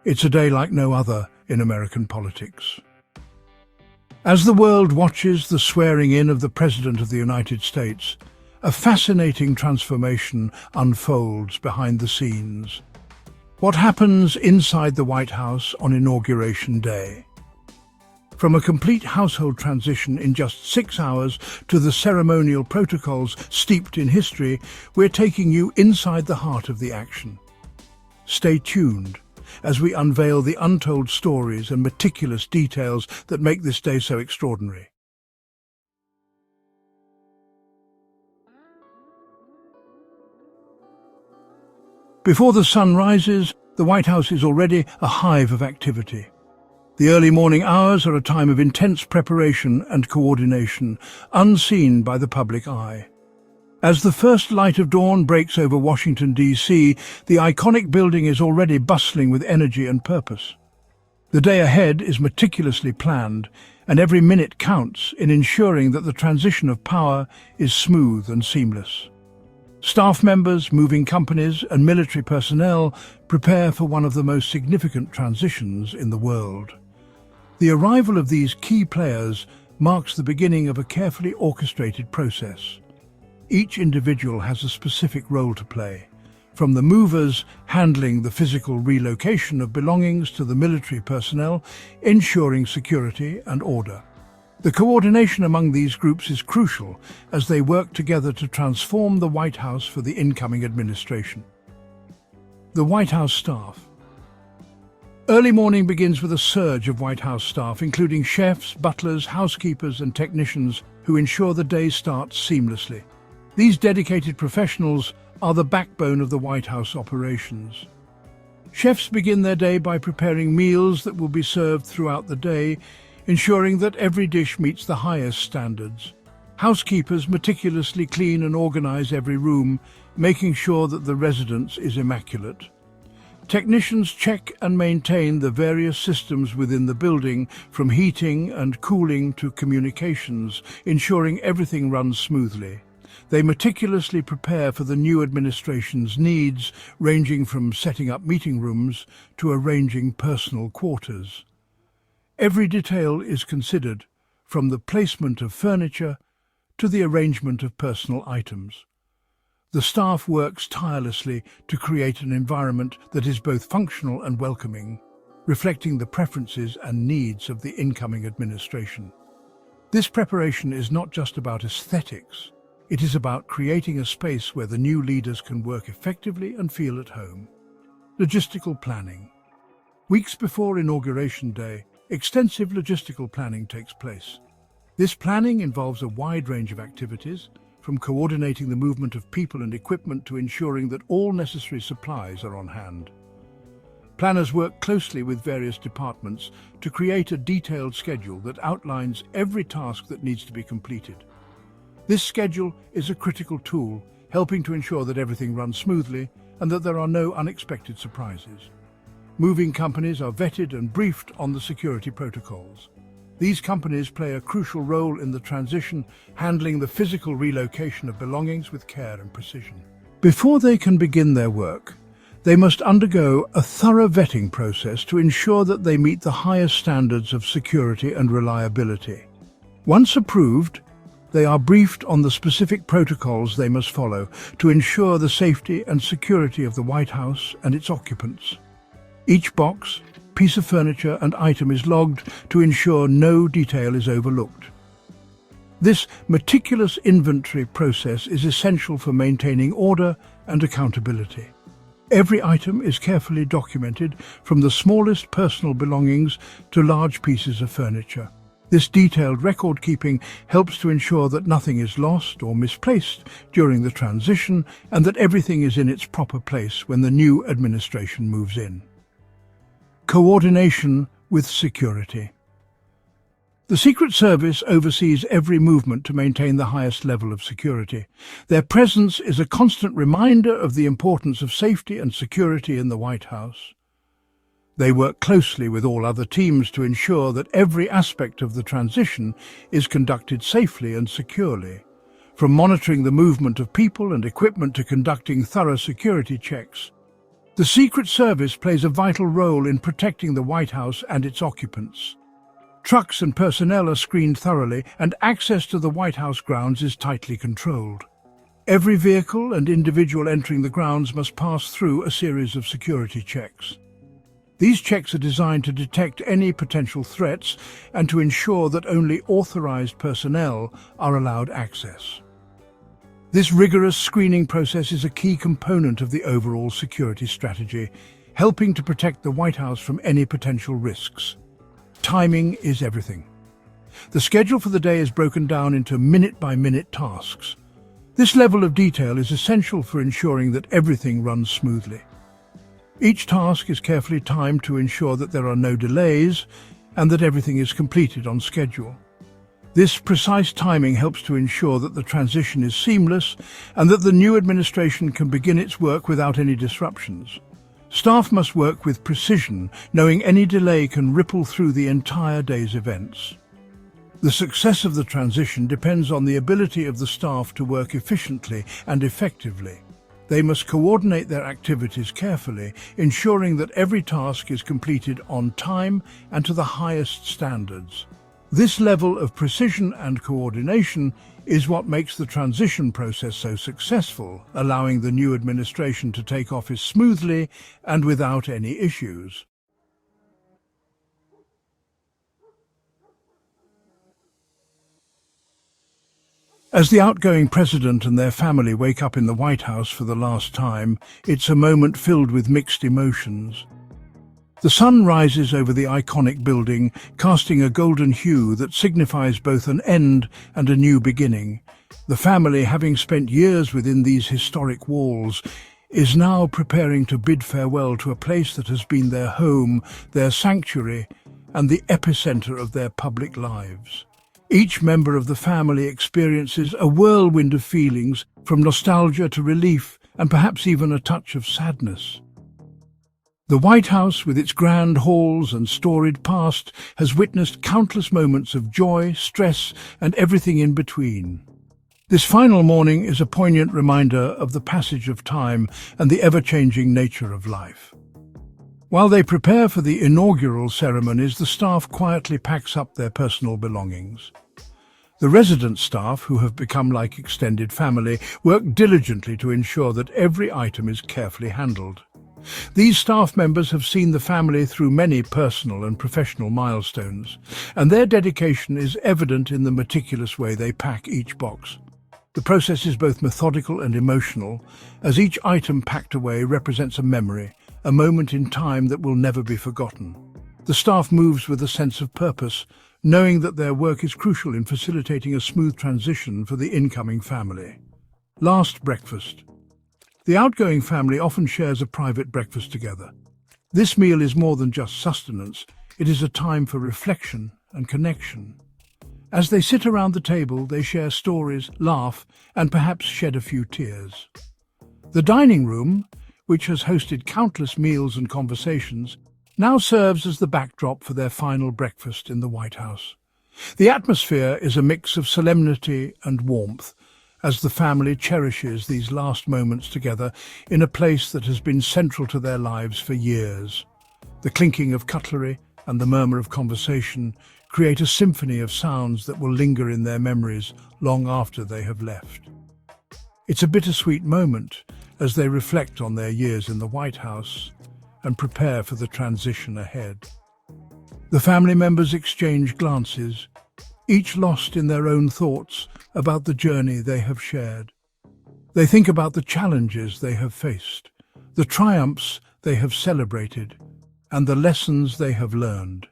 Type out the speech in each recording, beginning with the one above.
It's a day like no other in American politics. As the world watches the swearing in of the President of the United States, a fascinating transformation unfolds behind the scenes. What happens inside the White House on Inauguration Day? From a complete household transition in just 6 hours to the ceremonial protocols steeped in history, we're taking you inside the heart of the action. Stay tuned as we unveil the untold stories and meticulous details that make this day so extraordinary. Before the sun rises, the White House is already a hive of activity. The early morning hours are a time of intense preparation and coordination, unseen by the public eye. As the first light of dawn breaks over Washington, D.C., the iconic building is already bustling with energy and purpose. The day ahead is meticulously planned, and every minute counts in ensuring that the transition of power is smooth and seamless. Staff members, moving companies, and military personnel prepare for one of the most significant transitions in the world. The arrival of these key players marks the beginning of a carefully orchestrated process. Each individual has a specific role to play, from the movers handling the physical relocation of belongings to the military personnel ensuring security and order. The coordination among these groups is crucial as they work together to transform the White House for the incoming administration. The White House staff. Early morning begins with a surge of White House staff, including chefs, butlers, housekeepers, and technicians who ensure the day starts seamlessly. These dedicated professionals are the backbone of the White House operations. Chefs begin their day by preparing meals that will be served throughout the day, ensuring that every dish meets the highest standards. Housekeepers meticulously clean and organize every room, making sure that the residence is immaculate. Technicians check and maintain the various systems within the building, from heating and cooling to communications, ensuring everything runs smoothly. They meticulously prepare for the new administration's needs, ranging from setting up meeting rooms to arranging personal quarters. Every detail is considered, from the placement of furniture to the arrangement of personal items. The staff works tirelessly to create an environment that is both functional and welcoming, reflecting the preferences and needs of the incoming administration. This preparation is not just about aesthetics. It is about creating a space where the new leaders can work effectively and feel at home. Logistical planning. Weeks before Inauguration Day, extensive logistical planning takes place. This planning involves a wide range of activities, from coordinating the movement of people and equipment to ensuring that all necessary supplies are on hand. Planners work closely with various departments to create a detailed schedule that outlines every task that needs to be completed. This schedule is a critical tool, helping to ensure that everything runs smoothly and that there are no unexpected surprises. Moving companies are vetted and briefed on the security protocols. These companies play a crucial role in the transition, handling the physical relocation of belongings with care and precision. Before they can begin their work, they must undergo a thorough vetting process to ensure that they meet the highest standards of security and reliability. Once approved, they are briefed on the specific protocols they must follow to ensure the safety and security of the White House and its occupants. Each box, piece of furniture and item is logged to ensure no detail is overlooked. This meticulous inventory process is essential for maintaining order and accountability. Every item is carefully documented, from the smallest personal belongings to large pieces of furniture. This detailed record-keeping helps to ensure that nothing is lost or misplaced during the transition and that everything is in its proper place when the new administration moves in. Coordination with security. The Secret Service oversees every movement to maintain the highest level of security. Their presence is a constant reminder of the importance of safety and security in the White House. They work closely with all other teams to ensure that every aspect of the transition is conducted safely and securely, from monitoring the movement of people and equipment to conducting thorough security checks. The Secret Service plays a vital role in protecting the White House and its occupants. Trucks and personnel are screened thoroughly, and access to the White House grounds is tightly controlled. Every vehicle and individual entering the grounds must pass through a series of security checks. These checks are designed to detect any potential threats and to ensure that only authorized personnel are allowed access. This rigorous screening process is a key component of the overall security strategy, helping to protect the White House from any potential risks. Timing is everything. The schedule for the day is broken down into minute-by-minute tasks. This level of detail is essential for ensuring that everything runs smoothly. Each task is carefully timed to ensure that there are no delays and that everything is completed on schedule. This precise timing helps to ensure that the transition is seamless and that the new administration can begin its work without any disruptions. Staff must work with precision, knowing any delay can ripple through the entire day's events. The success of the transition depends on the ability of the staff to work efficiently and effectively. They must coordinate their activities carefully, ensuring that every task is completed on time and to the highest standards. This level of precision and coordination is what makes the transition process so successful, allowing the new administration to take office smoothly and without any issues. As the outgoing president and their family wake up in the White House for the last time, it's a moment filled with mixed emotions. The sun rises over the iconic building, casting a golden hue that signifies both an end and a new beginning. The family, having spent years within these historic walls, is now preparing to bid farewell to a place that has been their home, their sanctuary, and the epicenter of their public lives. Each member of the family experiences a whirlwind of feelings, from nostalgia to relief, and perhaps even a touch of sadness. The White House, with its grand halls and storied past, has witnessed countless moments of joy, stress, and everything in between. This final morning is a poignant reminder of the passage of time and the ever-changing nature of life. While they prepare for the inaugural ceremonies, the staff quietly packs up their personal belongings. The resident staff, who have become like extended family, work diligently to ensure that every item is carefully handled. These staff members have seen the family through many personal and professional milestones, and their dedication is evident in the meticulous way they pack each box. The process is both methodical and emotional, as each item packed away represents a memory, a moment in time that will never be forgotten. The staff moves with a sense of purpose, knowing that their work is crucial in facilitating a smooth transition for the incoming family. Last breakfast. The outgoing family often shares a private breakfast together. This meal is more than just sustenance, it is a time for reflection and connection. As they sit around the table, they share stories, laugh, and perhaps shed a few tears. The dining room, which has hosted countless meals and conversations, now serves as the backdrop for their final breakfast in the White House. The atmosphere is a mix of solemnity and warmth, as the family cherishes these last moments together in a place that has been central to their lives for years. The clinking of cutlery and the murmur of conversation create a symphony of sounds that will linger in their memories long after they have left. It's a bittersweet moment as they reflect on their years in the White House and prepare for the transition ahead. The family members exchange glances, each lost in their own thoughts about the journey they have shared. They think about the challenges they have faced, the triumphs they have celebrated, and the lessons they have learned.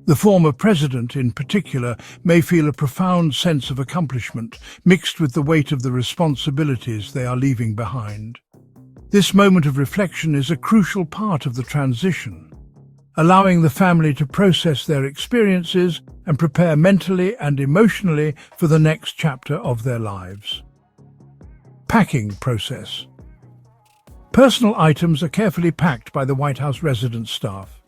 The former president, in particular, may feel a profound sense of accomplishment, mixed with the weight of the responsibilities they are leaving behind. This moment of reflection is a crucial part of the transition, allowing the family to process their experiences and prepare mentally and emotionally for the next chapter of their lives. Packing process. Personal items are carefully packed by the White House resident staff.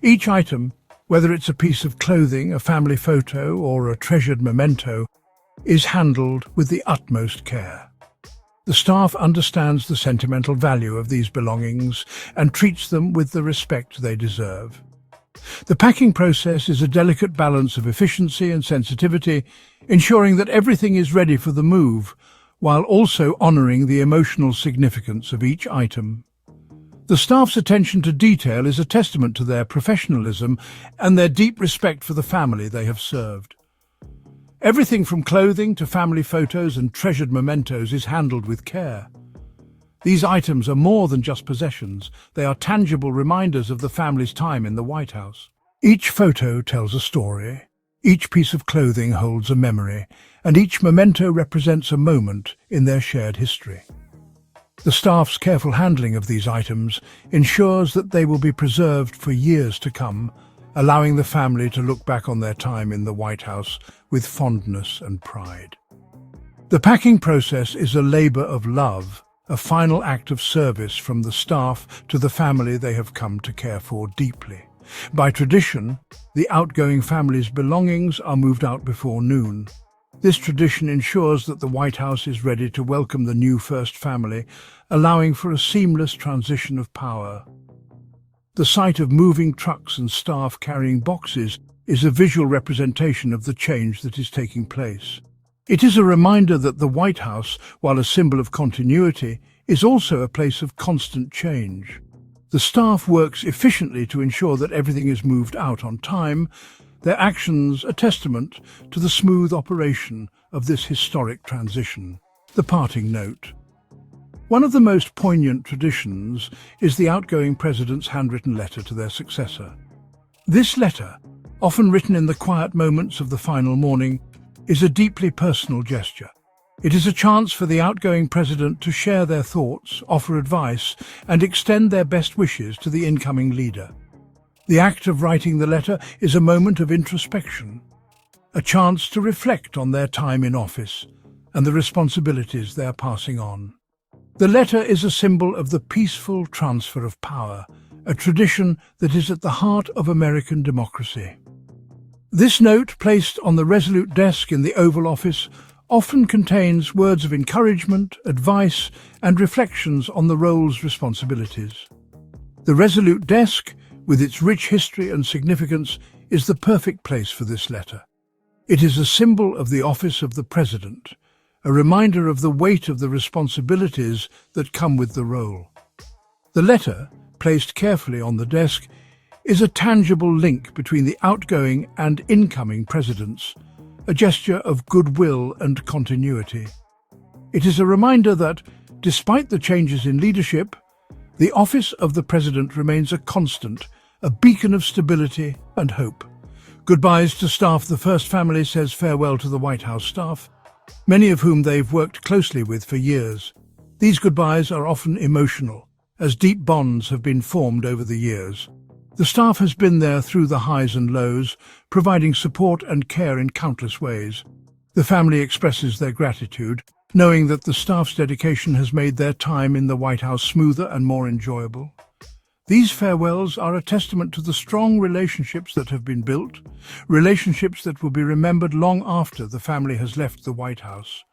Each item, whether it's a piece of clothing, a family photo, or a treasured memento, is handled with the utmost care. The staff understands the sentimental value of these belongings and treats them with the respect they deserve. The packing process is a delicate balance of efficiency and sensitivity, ensuring that everything is ready for the move, while also honouring the emotional significance of each item. The staff's attention to detail is a testament to their professionalism and their deep respect for the family they have served. Everything from clothing to family photos and treasured mementos is handled with care. These items are more than just possessions. They are tangible reminders of the family's time in the White House. Each photo tells a story, each piece of clothing holds a memory, and each memento represents a moment in their shared history. The staff's careful handling of these items ensures that they will be preserved for years to come, allowing the family to look back on their time in the White House with fondness and pride. The packing process is a labor of love, a final act of service from the staff to the family they have come to care for deeply. By tradition, the outgoing family's belongings are moved out before noon. This tradition ensures that the White House is ready to welcome the new first family, allowing for a seamless transition of power. The sight of moving trucks and staff carrying boxes is a visual representation of the change that is taking place. It is a reminder that the White House, while a symbol of continuity, is also a place of constant change. The staff works efficiently to ensure that everything is moved out on time, their actions a testament to the smooth operation of this historic transition. The parting note. One of the most poignant traditions is the outgoing president's handwritten letter to their successor. This letter, often written in the quiet moments of the final morning, is a deeply personal gesture. It is a chance for the outgoing president to share their thoughts, offer advice, and extend their best wishes to the incoming leader. The act of writing the letter is a moment of introspection, a chance to reflect on their time in office and the responsibilities they are passing on. The letter is a symbol of the peaceful transfer of power, a tradition that is at the heart of American democracy. This note, placed on the resolute desk in the Oval Office, often contains words of encouragement, advice, and reflections on the role's responsibilities. The resolute desk, with its rich history and significance, is the perfect place for this letter. It is a symbol of the office of the President, a reminder of the weight of the responsibilities that come with the role. The letter, placed carefully on the desk, is a tangible link between the outgoing and incoming presidents, a gesture of goodwill and continuity. It is a reminder that, despite the changes in leadership, the office of the President remains a constant, a beacon of stability and hope. Goodbyes to staff. The first family says farewell to the White House staff, many of whom they've worked closely with for years. These goodbyes are often emotional, as deep bonds have been formed over the years. The staff has been there through the highs and lows, providing support and care in countless ways. The family expresses their gratitude, knowing that the staff's dedication has made their time in the White House smoother and more enjoyable. These farewells are a testament to the strong relationships that have been built, relationships that will be remembered long after the family has left the White House.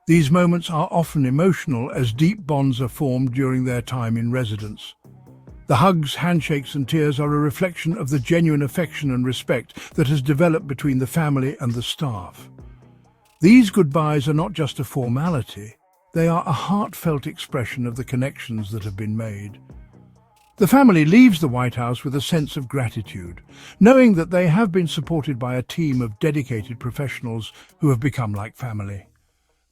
These moments are often emotional as deep bonds are formed during their time in residence. The hugs, handshakes and tears are a reflection of the genuine affection and respect that has developed between the family and the staff. These goodbyes are not just a formality, they are a heartfelt expression of the connections that have been made. The family leaves the White House with a sense of gratitude, knowing that they have been supported by a team of dedicated professionals who have become like family.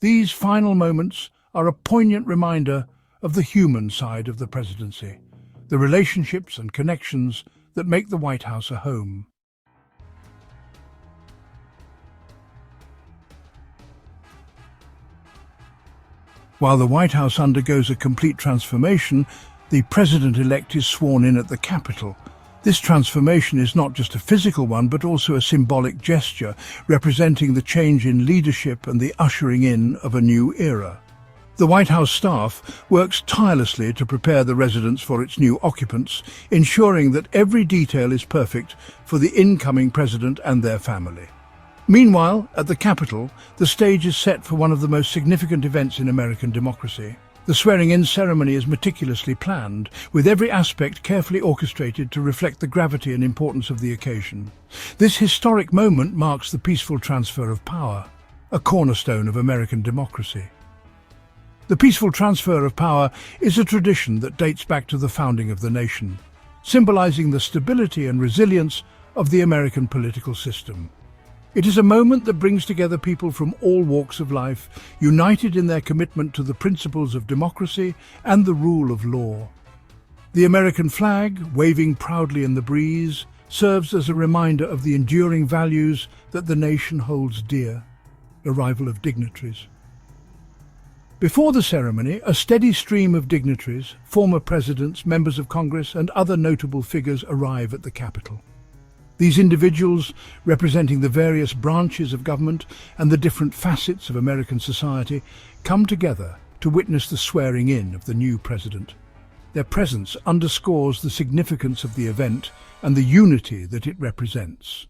These final moments are a poignant reminder of the human side of the presidency, the relationships and connections that make the White House a home. While the White House undergoes a complete transformation, the president-elect is sworn in at the Capitol. This transformation is not just a physical one, but also a symbolic gesture representing the change in leadership and the ushering in of a new era. The White House staff works tirelessly to prepare the residence for its new occupants, ensuring that every detail is perfect for the incoming president and their family. Meanwhile, at the Capitol, the stage is set for one of the most significant events in American democracy. The swearing-in ceremony is meticulously planned, with every aspect carefully orchestrated to reflect the gravity and importance of the occasion. This historic moment marks the peaceful transfer of power, a cornerstone of American democracy. The peaceful transfer of power is a tradition that dates back to the founding of the nation, symbolizing the stability and resilience of the American political system. It is a moment that brings together people from all walks of life, united in their commitment to the principles of democracy and the rule of law. The American flag, waving proudly in the breeze, serves as a reminder of the enduring values that the nation holds dear. Arrival of dignitaries. Before the ceremony, a steady stream of dignitaries, former presidents, members of Congress, and other notable figures arrive at the Capitol. These individuals, representing the various branches of government and the different facets of American society, come together to witness the swearing-in of the new president. Their presence underscores the significance of the event and the unity that it represents.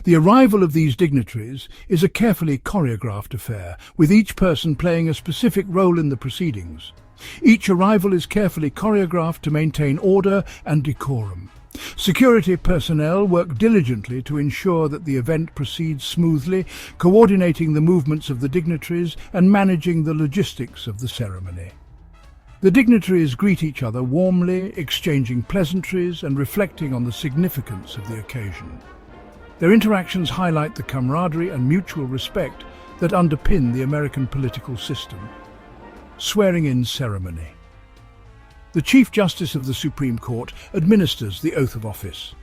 The arrival of these dignitaries is a carefully choreographed affair, with each person playing a specific role in the proceedings. Each arrival is carefully choreographed to maintain order and decorum. Security personnel work diligently to ensure that the event proceeds smoothly, coordinating the movements of the dignitaries and managing the logistics of the ceremony. The dignitaries greet each other warmly, exchanging pleasantries and reflecting on the significance of the occasion. Their interactions highlight the camaraderie and mutual respect that underpin the American political system. Swearing-in ceremony. The Chief Justice of the Supreme Court administers the oath of office.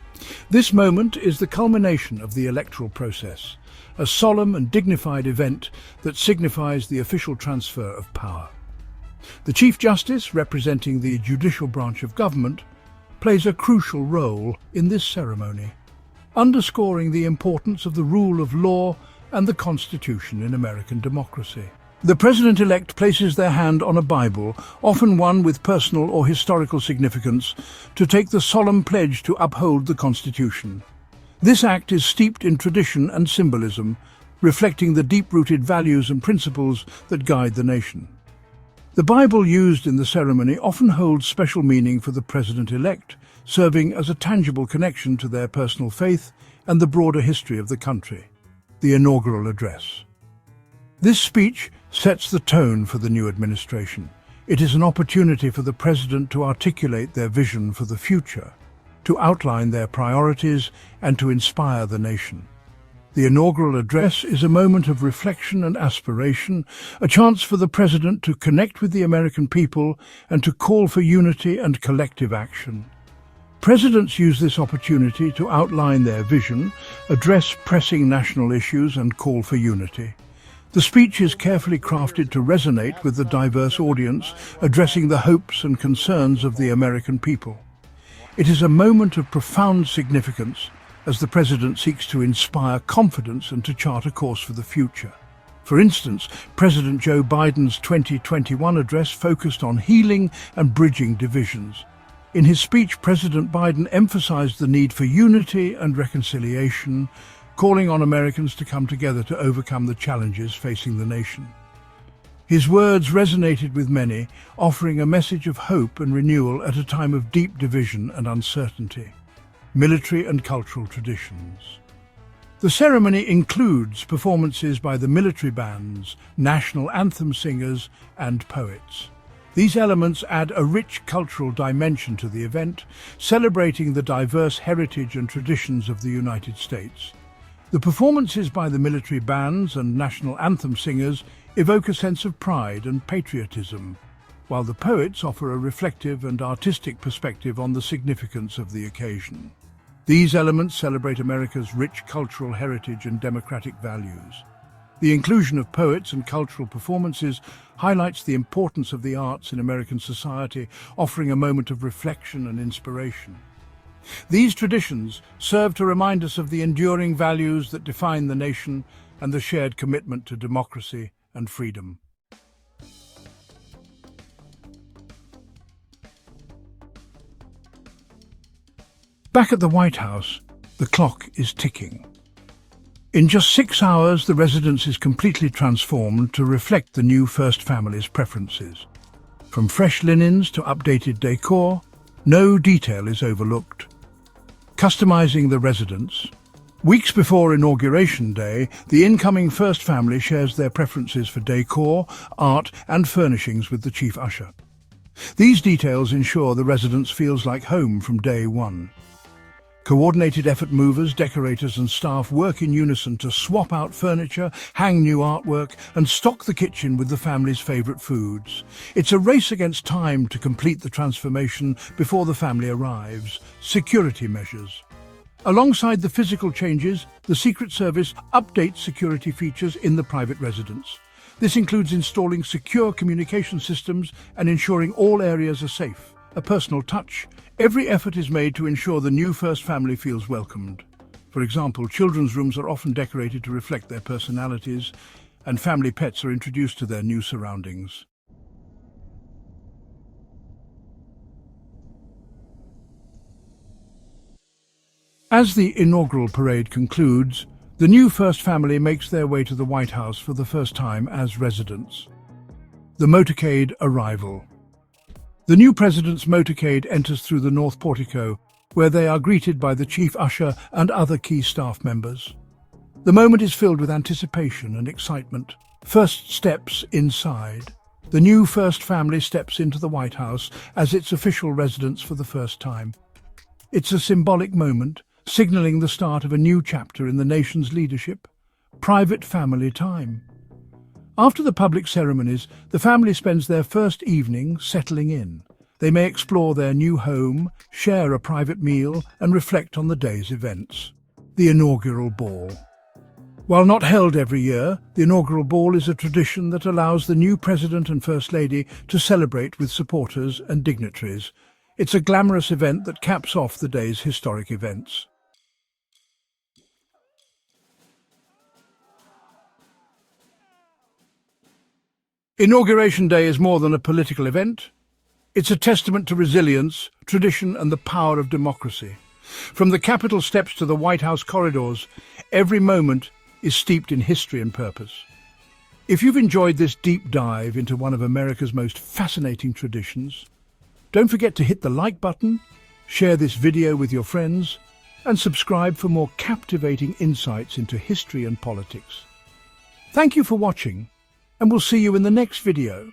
This moment is the culmination of the electoral process, a solemn and dignified event that signifies the official transfer of power. The Chief Justice, representing the judicial branch of government, plays a crucial role in this ceremony, underscoring the importance of the rule of law and the Constitution in American democracy. The President-elect places their hand on a Bible, often one with personal or historical significance, to take the solemn pledge to uphold the Constitution. This act is steeped in tradition and symbolism, reflecting the deep-rooted values and principles that guide the nation. The Bible used in the ceremony often holds special meaning for the President-elect, serving as a tangible connection to their personal faith and the broader history of the country. The Inaugural Address. This speech sets the tone for the new administration. It is an opportunity for the President to articulate their vision for the future, to outline their priorities, and to inspire the nation. The inaugural address is a moment of reflection and aspiration, a chance for the President to connect with the American people and to call for unity and collective action. Presidents use this opportunity to outline their vision, address pressing national issues, and call for unity. The speech is carefully crafted to resonate with the diverse audience, addressing the hopes and concerns of the American people. It is a moment of profound significance as the President seeks to inspire confidence and to chart a course for the future. For instance, President Joe Biden's 2021 address focused on healing and bridging divisions. In his speech, President Biden emphasized the need for unity and reconciliation, calling on Americans to come together to overcome the challenges facing the nation. His words resonated with many, offering a message of hope and renewal at a time of deep division and uncertainty. Military and cultural traditions. The ceremony includes performances by the military bands, national anthem singers, and poets. These elements add a rich cultural dimension to the event, celebrating the diverse heritage and traditions of the United States. The performances by the military bands and national anthem singers evoke a sense of pride and patriotism, while the poets offer a reflective and artistic perspective on the significance of the occasion. These elements celebrate America's rich cultural heritage and democratic values. The inclusion of poets and cultural performances highlights the importance of the arts in American society, offering a moment of reflection and inspiration. These traditions serve to remind us of the enduring values that define the nation and the shared commitment to democracy and freedom. Back at the White House, the clock is ticking. In just 6 hours, the residence is completely transformed to reflect the new first family's preferences. From fresh linens to updated decor, no detail is overlooked. Customizing the residence. Weeks before Inauguration Day, the incoming first family shares their preferences for decor, art and furnishings with the chief usher. These details ensure the residence feels like home from day one. Coordinated effort movers, decorators and staff work in unison to swap out furniture, hang new artwork and stock the kitchen with the family's favourite foods. It's a race against time to complete the transformation before the family arrives. Security measures. Alongside the physical changes, the Secret Service updates security features in the private residence. This includes installing secure communication systems and ensuring all areas are safe. A personal touch. Every effort is made to ensure the new first family feels welcomed. For example, children's rooms are often decorated to reflect their personalities, and family pets are introduced to their new surroundings. As the inaugural parade concludes, the new first family makes their way to the White House for the first time as residents. The motorcade arrival. The new president's motorcade enters through the north portico, where they are greeted by the chief usher and other key staff members. The moment is filled with anticipation and excitement. First steps inside. The new first family steps into the White House as its official residence for the first time. It's a symbolic moment, signaling the start of a new chapter in the nation's leadership. Private family time. After the public ceremonies, the family spends their first evening settling in. They may explore their new home, share a private meal, and reflect on the day's events. The inaugural ball. While not held every year, the inaugural ball is a tradition that allows the new President and First Lady to celebrate with supporters and dignitaries. It's a glamorous event that caps off the day's historic events. Inauguration Day is more than a political event. It's a testament to resilience, tradition and the power of democracy. From the Capitol steps to the White House corridors, every moment is steeped in history and purpose. If you've enjoyed this deep dive into one of America's most fascinating traditions, don't forget to hit the like button, share this video with your friends, and subscribe for more captivating insights into history and politics. Thank you for watching, and we'll see you in the next video.